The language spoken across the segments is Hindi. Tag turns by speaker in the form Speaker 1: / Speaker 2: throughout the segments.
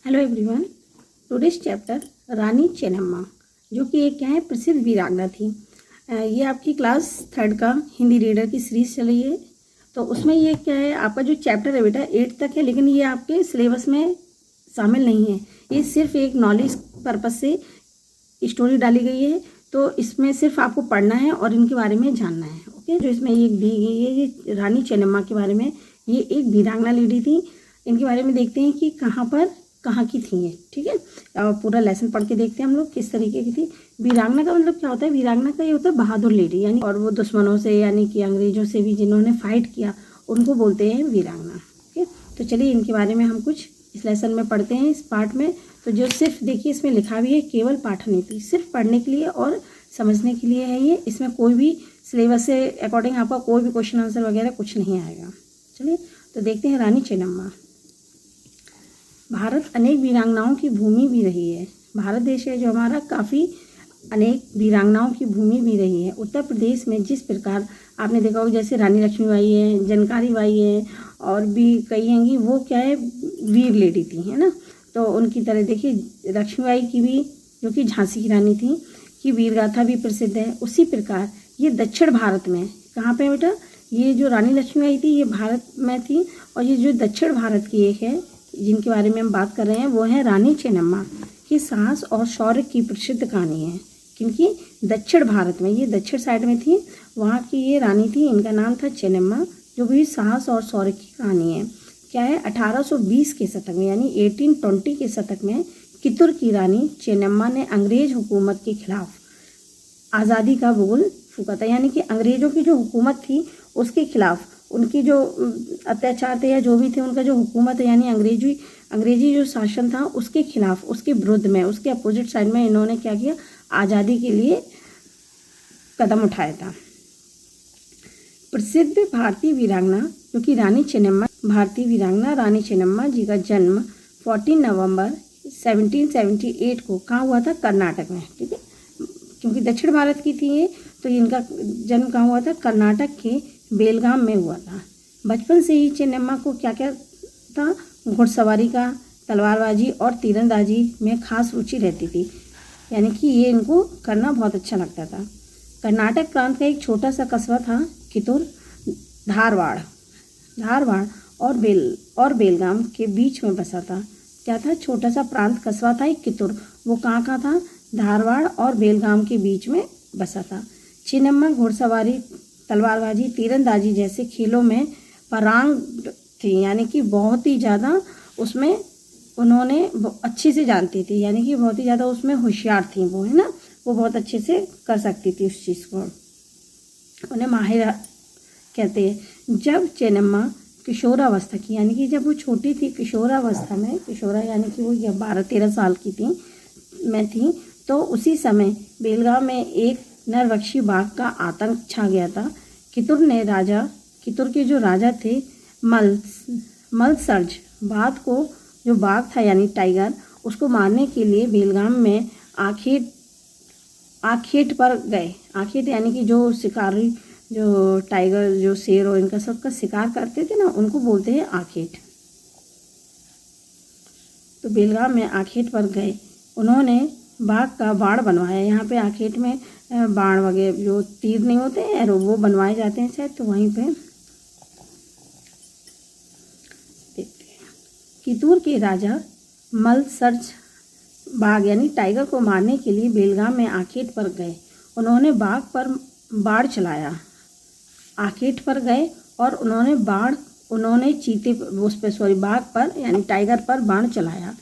Speaker 1: Hello everyone. Today's chapter Rani Chennamma, जो कि एक क्या है प्रसिद्ध वीरांगना थी। ये आपकी क्लास 3 का हिंदी रीडर की सीरीज चल रही है। तो उसमें ये क्या है, आपका जो चैप्टर है बेटा 8 तक है, लेकिन ये आपके सिलेबस में शामिल नहीं है। ये सिर्फ एक नॉलेज पर्पज से स्टोरी डाली गई है। तो इसमें सिर्फ आपको पढ़ना है और इनके बारे में जानना है। ओके, जो इसमें ये दी गई है ये रानी चेन्नम्मा के बारे में। ये एक वीरांगना लीडी थी। इनके बारे में देखते हैं कि कहाँ की थी ये। ठीक है, पूरा लेसन पढ़ के देखते हैं हम लोग किस तरीके की थी। वीरांगना का मतलब क्या होता है? वीरांगना का ये होता है बहादुर लेडी, यानी और वो दुश्मनों से यानी कि अंग्रेजों से भी जिन्होंने फाइट किया उनको बोलते हैं वीरांगना। ठीक है, तो चलिए इनके बारे में हम कुछ इस लेसन में पढ़ते हैं, इस पार्ट में। तो जो सिर्फ देखिए इसमें लिखा भी है केवल पाठनीति, सिर्फ पढ़ने के लिए और समझने के लिए है ये। इसमें कोई भी सिलेबस से अकॉर्डिंग आपका कोई भी क्वेश्चन आंसर वगैरह कुछ नहीं आएगा। चलिए तो देखते हैं रानी चेन्नम्मा। भारत अनेक वीरांगनाओं की भूमि भी रही है। भारत देश है जो हमारा, काफ़ी अनेक वीरांगनाओं की भूमि भी रही है। उत्तर प्रदेश में जिस प्रकार आपने देखा होगा, जैसे रानी लक्ष्मीबाई है, जनकारी बाई है और भी कई हैंगी, वो क्या है वीर लेडी थी, है ना। तो उनकी तरह देखिए लक्ष्मीबाई की भी, जो कि झांसी की रानी थी, की वीर गाथा भी प्रसिद्ध है। उसी प्रकार ये दक्षिण भारत में, कहाँ पे बेटा, ये जो रानी लक्ष्मीबाई थी ये भारत में थी, और ये जो दक्षिण भारत की एक है जिनके बारे में हम बात कर रहे हैं वो है रानी चेन्नम्मा की साहस और शौर्य की प्रसिद्ध कहानी है। क्योंकि दक्षिण भारत में, ये दक्षिण साइड में थी, वहाँ की ये रानी थी, इनका नाम था चेन्नम्मा, जो भी साहस और शौर्य की कहानी है। क्या है, 1820 के शतक में यानी 1820 के शतक में कित्तूर की रानी चेन्नम्मा ने अंग्रेज हुकूमत के खिलाफ आज़ादी का बुगुल फूंका था। यानी कि अंग्रेजों की जो हुकूमत थी उसके खिलाफ, उनकी जो अत्याचार थे या जो भी थे, उनका जो हुकूमत है यानी अंग्रेजी जो शासन था उसके खिलाफ, उसके विरुद्ध में, उसके अपोजिट साइड में इन्होंने क्या किया, आज़ादी के लिए कदम उठाया था। प्रसिद्ध भारतीय वीरांगना जो कि रानी चेन्नम्मा, भारतीय वीरांगना रानी चेन्नम्मा जी का जन्म 14 नवंबर 1778 को कहाँ हुआ था? कर्नाटक में। ठीक है, क्योंकि दक्षिण भारत की थी ये, तो इनका जन्म कहाँ हुआ था? कर्नाटक के बेलगाम में हुआ था। बचपन से ही चेन्नम्मा को क्या क्या था? घुड़सवारी का, तलवारबाजी और तीरंदाजी में खास रुचि रहती थी, यानी कि ये इनको करना बहुत अच्छा लगता था। कर्नाटक प्रांत का एक छोटा सा कस्बा था कित्तूर, धारवाड़ और बेलगाम के बीच में बसा था। क्या था? छोटा सा प्रांत कस्बा था एक कित्तूर, वो कहाँ का था? धारवाड़ और बेलगाम के बीच में बसा था। चेन्नम्मा घुड़सवारी, तलवारबाजी, तीरंदाजी जैसे खेलों में पारंगत थी, यानी कि बहुत ही ज़्यादा उसमें उन्होंने अच्छे से जानती थी, यानी कि बहुत ही ज़्यादा उसमें होशियार थी वो, है ना। वो बहुत अच्छे से कर सकती थी उस चीज़ को, उन्हें माहिर कहते हैं। जब चेन्नम्मा किशोरावस्था की, यानी कि जब वो छोटी थी, किशोरावस्था में, किशोरा यानी कि वो 12-13 साल की थी, तो उसी समय बेलगाम में एक नरभक्षी बाघ का आतंक छा गया था। कित्तूर के जो राजा थे मलसर्ज, जो बाघ था यानी टाइगर, उसको मारने के लिए बेलगाम में आखेट पर गए। आखेट यानी कि जो शिकारी, जो टाइगर, जो शेर और इनका सबका शिकार करते थे ना, उनको बोलते हैं आखेट। तो बेलगाम में आखेट पर गए, उन्होंने बाघ का बाण बनवाया। यहाँ पे आखेट में बाण वगैरह जो तीर नहीं होते हैं, एरो, वो बनवाए जाते हैं शायद, तो वहीं पे देखते हैं। कित्तूर के राजा मलसर्ज बाघ यानी टाइगर को मारने के लिए बेलगाम में आखेट पर गए। उन्होंने बाघ पर बाण चलाया। आखेट पर गए और उन्होंने बाघ पर यानी टाइगर पर बाण चलाया।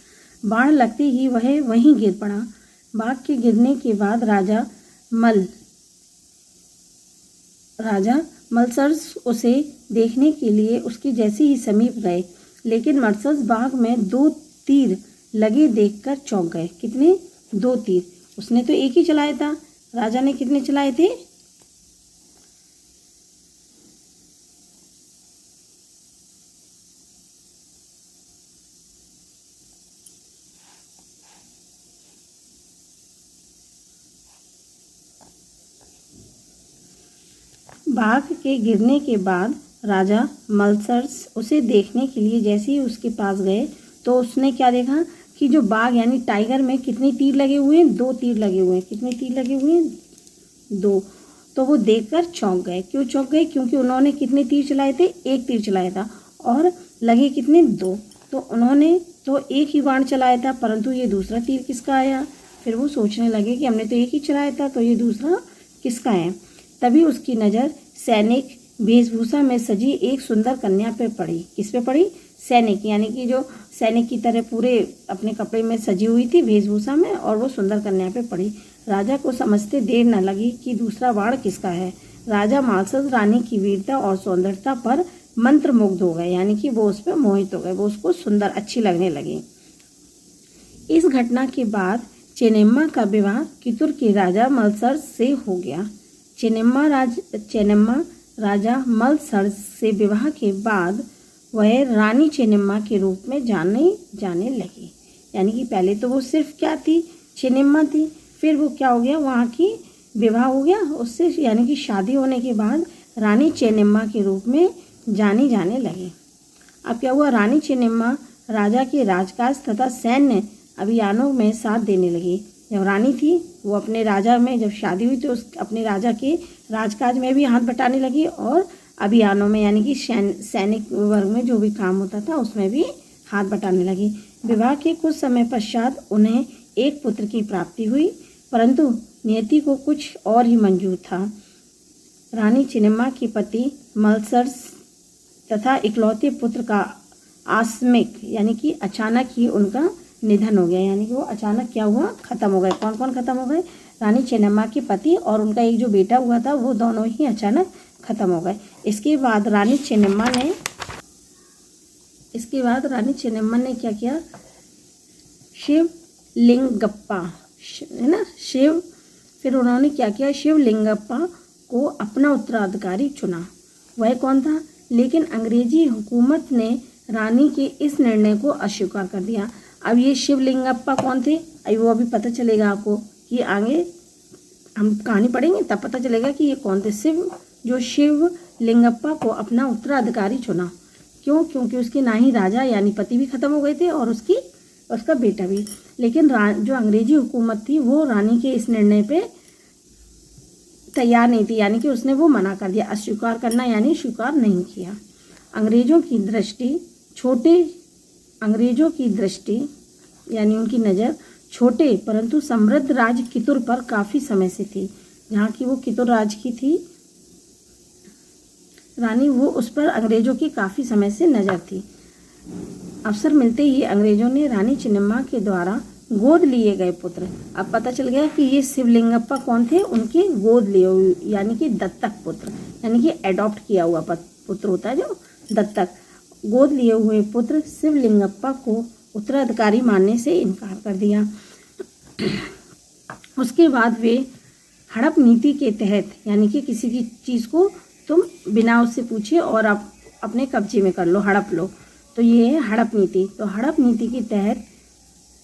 Speaker 1: बाण लगते ही वह वहीं गिर पड़ा। बाघ के गिरने के बाद राजा मलसर्ज उसे देखने के लिए उसके जैसे ही समीप गए, लेकिन मलसर्ज बाघ में 2 तीर लगे देखकर चौंक गए। कितने? 2 तीर। उसने तो एक ही चलाया था, राजा ने कितने चलाए थे? बाघ के गिरने के बाद राजा मलसर्ज उसे देखने के लिए जैसे ही उसके पास गए, तो उसने क्या देखा? कि जो बाघ यानी टाइगर में कितने तीर लगे हुए हैं, 2 तीर लगे हुए हैं। कितने तीर लगे हुए हैं, 2। तो वो देखकर चौंक गए। क्यों चौंक गए, क्योंकि उन्होंने कितने तीर चलाए थे, 1 तीर चलाया था और लगे कितने, 2। तो उन्होंने तो 1 ही बाण चलाया था, परंतु ये दूसरा तीर किसका आया। फिर वो सोचने लगे कि हमने तो 1 ही चलाया था, तो ये दूसरा किसका है। तभी उसकी नज़र सैनिक वेशभूषा में सजी एक सुंदर कन्या पे पड़ी। किस पे पड़ी, सैनिक, यानी कि जो सैनिक की तरह पूरे अपने कपड़े में सजी हुई थी वेशभूषा में, और वो सुंदर कन्या पे पड़ी। राजा को समझते देर न लगी कि दूसरा बाण किसका है। राजा मालसद रानी की वीरता और सौंदर्यता पर मंत्रमुग्ध हो गए, यानी कि वो उस पर मोहित हो गए, वो उसको सुंदर अच्छी लगने लगी। इस घटना के बाद चेन्नम्मा का विवाह कितुर के राजा मलसर से हो गया। चेन्नम्मा राजा मलसर से विवाह के बाद वह रानी चेन्नम्मा के रूप में जाने लगी। यानी कि पहले तो वो सिर्फ क्या थी, चेन्नम्मा थी, फिर वो क्या हो गया, वहाँ की विवाह हो गया उससे, यानी कि शादी होने के बाद रानी चेन्नम्मा के रूप में जाने लगी। अब क्या हुआ, रानी चेन्नम्मा राजा के राजकाज तथा सैन्य अभियानों में साथ देने लगी। जब रानी थी वो अपने राजा में, जब शादी हुई तो उस अपने राजा के राजकाज में भी हाथ बटाने लगी और अभियानों में, यानी कि सैनिक वर्ग में जो भी काम होता था उसमें भी हाथ बटाने लगी। विवाह के कुछ समय पश्चात उन्हें एक पुत्र की प्राप्ति हुई, परंतु नियति को कुछ और ही मंजूर था। रानी चेन्नम्मा के पति मलसर तथा इकलौते पुत्र का आकस्मिक, यानी कि अचानक ही उनका निधन हो गया। यानी कि वो अचानक क्या हुआ, खत्म हो गए। कौन कौन खत्म हो गए, रानी चेन्नम्मा के पति और उनका एक जो बेटा हुआ था, वो दोनों ही अचानक खत्म हो गए। इसके बाद रानी चेन्नम्मा ने क्या किया, शिवलिंगप्पा, है ना, फिर उन्होंने क्या किया, शिवलिंगप्पा को अपना उत्तराधिकारी चुना। वह कौन था, लेकिन अंग्रेजी हुकूमत ने रानी के इस निर्णय को अस्वीकार कर दिया। अब ये शिवलिंगप्पा कौन थे, वो अभी पता चलेगा आपको कि आगे हम कहानी पढ़ेंगे तब पता चलेगा कि ये कौन थे। शिवलिंगप्पा को अपना उत्तराधिकारी चुना। क्यों, क्योंकि उसके ना ही राजा यानी पति भी खत्म हो गए थे और उसका बेटा भी। लेकिन जो अंग्रेजी हुकूमत थी वो रानी के इस निर्णय पे तैयार नहीं थी, यानी कि उसने वो मना कर दिया। अस्वीकार करना यानी स्वीकार नहीं किया। अंग्रेजों की दृष्टि यानी उनकी नज़र छोटे परंतु समृद्ध राज्य कितुर पर काफ़ी समय से थी। जहाँ की वो कितुर राज्य की थी रानी, वो उस पर अंग्रेजों की काफ़ी समय से नज़र थी। अवसर मिलते ही अंग्रेजों ने रानी चेन्नम्मा के द्वारा गोद लिए गए पुत्र, अब पता चल गया कि ये शिवलिंगप्पा कौन थे, उनके गोद लिए हुए, यानी कि दत्तक पुत्र, यानी कि एडॉप्ट किया हुआ पुत्र होता है जो दत्तक। गोद लिए हुए पुत्र शिवलिंगप्पा को उत्तराधिकारी मानने से इनकार कर दिया। उसके बाद वे हड़प नीति के तहत, यानी कि किसी की चीज़ को तुम बिना उससे पूछे और आप अपने कब्जे में कर लो, हड़प लो, तो ये है हड़प नीति। तो हड़प नीति के तहत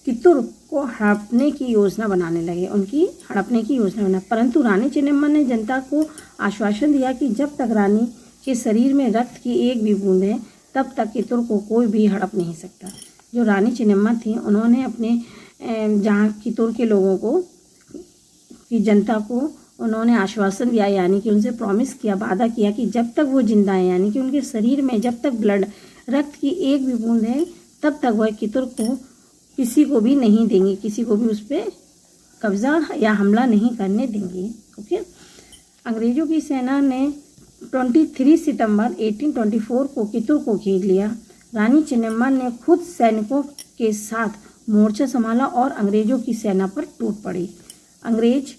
Speaker 1: कितुर को हड़पने की योजना बनाने लगे, उनकी हड़पने की योजना बना। परंतु रानी चेन्नम्मा ने जनता को आश्वासन दिया कि जब तक रानी के शरीर में रक्त की एक भी बूंद है तब तक कितुर को कोई भी हड़प नहीं सकता। जो रानी चेन्नम्मा थी उन्होंने अपने जहाँ कितुर के लोगों को, की जनता को उन्होंने आश्वासन दिया, यानी कि उनसे प्रॉमिस किया, वादा किया कि जब तक वो जिंदा है, यानी कि उनके शरीर में जब तक रक्त की एक भी बूंद है तब तक वह कितुर को किसी को भी नहीं देंगे, किसी को भी उस पर कब्जा या हमला नहीं करने देंगे। ओके। अंग्रेजों की सेना ने 23 सितंबर 1824 को कितुर को घेर लिया। रानी चेन्नम्मा ने खुद सैनिकों के साथ मोर्चा संभाला और अंग्रेजों की सेना पर टूट पड़ी। अंग्रेज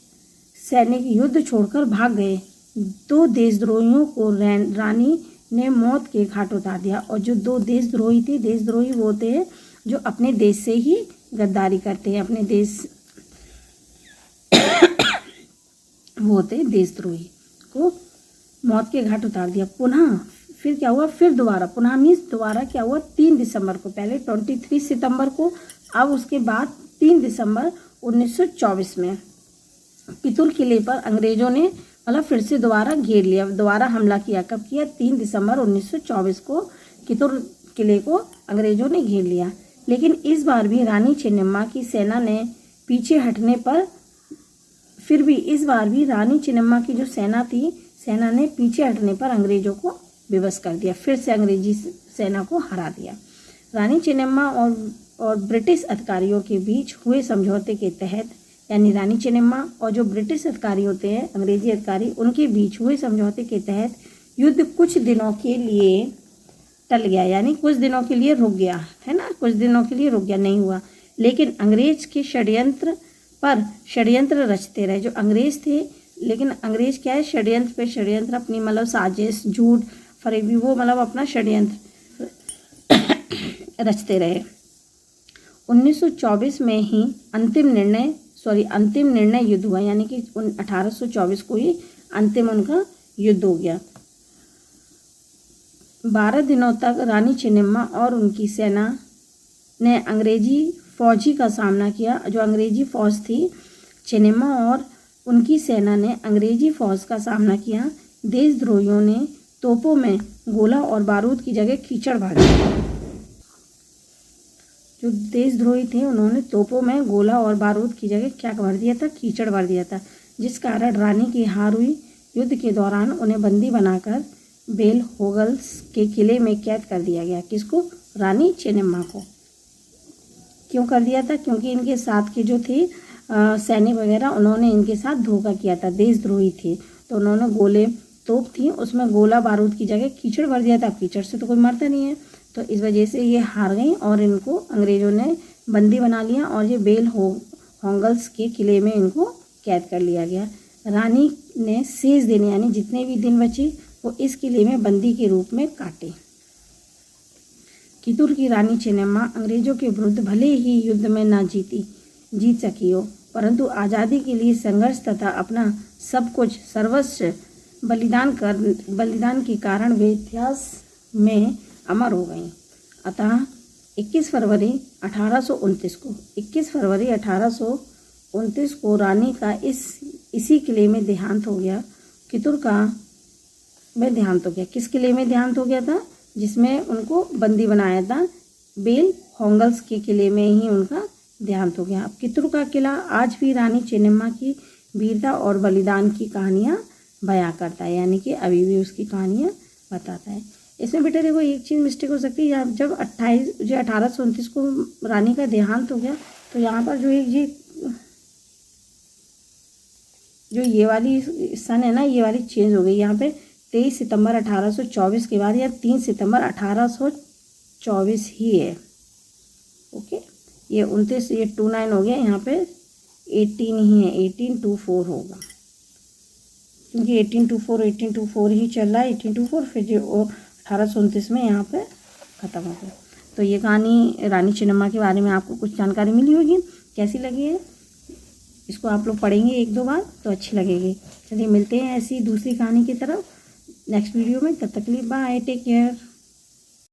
Speaker 1: सैनिक युद्ध छोड़कर भाग गए। 2 देशद्रोहियों को रानी ने मौत के घाट उतार दिया। और जो 2 देशद्रोही थे, देशद्रोही वो होते हैं जो अपने देश से ही गद्दारी करते हैं, अपने देश वो होते हैं देशद्रोही, को मौत के घाट उतार दिया। पुनः फिर क्या हुआ, फिर दोबारा पुनः मीन्स दोबारा क्या हुआ, 3 दिसंबर को, पहले 23 सितंबर को, अब उसके बाद 3 दिसंबर 1924 में कितुर किले पर अंग्रेजों ने मतलब फिर से दोबारा घेर लिया, दोबारा हमला किया। कब किया, 3 दिसंबर 1924 को कितुर किले को अंग्रेजों ने घेर लिया। लेकिन इस बार भी रानी चेन्नम्मा की सेना ने पीछे हटने पर फिर भी इस बार भी रानी चेन्नम्मा की जो सेना थी, सेना ने पीछे हटने पर अंग्रेजों को विवश कर दिया, फिर से अंग्रेजी सेना को हरा दिया। रानी चेन्नम्मा और ब्रिटिश अधिकारियों के बीच हुए समझौते के तहत, यानी रानी चेन्नम्मा और जो ब्रिटिश अधिकारी होते हैं, अंग्रेजी अधिकारी, उनके बीच हुए समझौते के तहत युद्ध कुछ दिनों के लिए टल गया, यानी कुछ दिनों के लिए रुक गया, है ना, कुछ दिनों के लिए रुक गया, नहीं हुआ। लेकिन अंग्रेज के षड्यंत्र पर षड्यंत्र रचते रहे। जो अंग्रेज थे, लेकिन अंग्रेज क्या है, षड्यंत्र पे षड्यंत्र, अपनी मतलब साजिश, झूठ, फरेबी, वो मतलब अपना षड्यंत्र रचते रहे। 1924 में ही अंतिम निर्णय युद्ध हुआ, यानी कि 1824 को ही अंतिम उनका युद्ध हो गया। 12 दिनों तक रानी चेन्नम्मा और उनकी सेना ने अंग्रेजी फौजी का सामना किया। जो अंग्रेजी फौज थी, चेन्नम्मा और उनकी सेना ने अंग्रेजी फौज का सामना किया। देशद्रोहियों ने तोपों में गोला और बारूद की जगह कीचड़ भर दिया। जो देशद्रोही थे, उन्होंने तोपों में गोला और बारूद की जगह क्या भर दिया था, कीचड़ भर दिया था, जिस कारण रानी की हार हुई। युद्ध के दौरान उन्हें बंदी बनाकर बेल होगल्स के किले में कैद कर दिया गया। किसको? रानी चेन्नम्मा को। क्यों कर दिया था? क्योंकि इनके साथ के जो थे सैनिक वगैरह, उन्होंने इनके साथ धोखा किया था, देशद्रोही थे, तो उन्होंने गोले, तोप थी, उसमें गोला बारूद की जगह कीचड़ भर दिया था। कीचड़ से तो कोई मरता नहीं है, तो इस वजह से ये हार गई और इनको अंग्रेज़ों ने बंदी बना लिया और ये बेल होगल्स के किले में इनको कैद कर लिया गया। रानी ने शेष दिन, यानी जितने भी दिन बचे, वो इस किले में बंदी के रूप में काटे। कितूर की रानी चेन्नम्मा अंग्रेजों के विरुद्ध भले ही युद्ध में ना जीत सकी हो, परंतु आज़ादी के लिए संघर्ष तथा अपना सब कुछ सर्वस्व बलिदान के कारण वे इतिहास में अमर हो गई। अतः 21 फरवरी 1829 को रानी का इसी किले में देहांत हो गया। कितूर का में देहांत हो गया। किस किले में देहांत हो गया था? जिसमें उनको बंदी बनाया था, बेल होगल्स के किले में ही उनका देहांत हो गया। अब कितूर का किला आज भी रानी चेन्नम्मा की वीरता और बलिदान की कहानियाँ बयां करता है, यानी कि अभी भी उसकी कहानियाँ बताता है। इसमें बेटा देखो, एक चीज़ मिस्टेक हो सकती है। जब 1829 को रानी का देहांत हो गया, तो यहाँ पर जो ये वाली सन है ना, ये वाली चेंज हो गई। यहाँ पे 23 सितंबर 1824 के बाद या 3 सितंबर 1824 ही है। ओके, ये 29, ये 29 हो गया, यहाँ पे 18 ही है, 1824 होगा, क्योंकि 1824 ही चल रहा है। 1824 फिर जो 1829 में यहाँ पे ख़त्म हो गया। तो ये कहानी रानी चेन्नम्मा के बारे में आपको कुछ जानकारी मिली होगी। कैसी लगी है, इसको आप लोग पढ़ेंगे 1-2 बार तो अच्छी लगेगी। चलिए मिलते हैं ऐसी दूसरी कहानी की तरफ नेक्स्ट वीडियो में। तब तक के लिए बाय, टेक केयर।